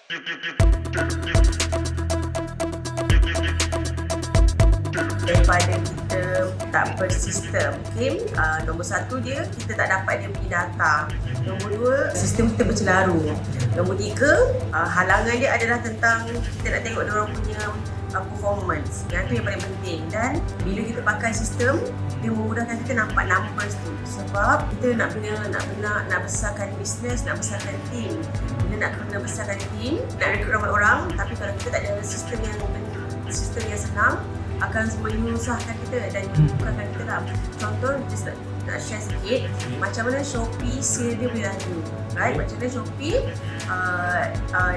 Daripada kita tak bersistem, okay? Nombor satu dia, kita tak dapat dia punya data. Nombor dua, sistem kita bercelaru. Nombor tiga, halangan dia adalah tentang kita nak tengok dia orang punya performance. Yang tu yang paling penting. Dan bila kita pakai sistem, dia memudahkan kita nampak numbers tu. Sebab kita nak besarkan bisnes, nak besarkan team. Bila nak besarkan team, nak rekrut ramai orang, tapi kalau kita tak ada sistem yang senang, akan menyusahkan kita dan menyusahkan kita lah. Contoh, just nak share sikit macam mana Shopee sale dia boleh laju, right? Macam mana Shopee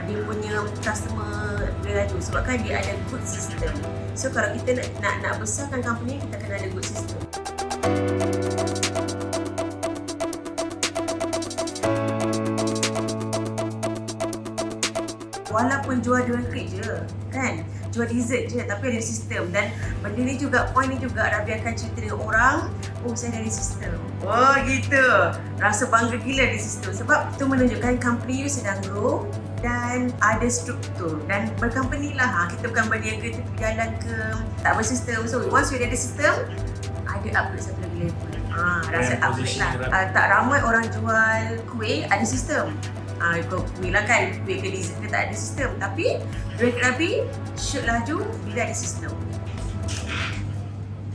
dia punya customer boleh laju sebab kan dia ada good system. So kalau kita nak besarkan company, kita kena ada good system. Walaupun jual kek je, kan? Jual dessert je, tapi ada sistem. Dan benda ni juga, point ni juga Rabi akan cerita dengan orang, oh saya dari sistem. Oh gitu. Rasa bangga gila di sistem. Sebab itu menunjukkan company you sedang grow dan ada struktur. Dan bercompany lah, kita bukan berniaga tepi jalan ke, tak bersistem. So once you ada sistem, ada upgrade satu lagi level. Rasa upgrade lah. Tak ramai orang jual kuih ada sistem. Kuih lah kan, kuih ke dessert ke tak ada sistem. Tapi Rabi should laju bila ada sistem.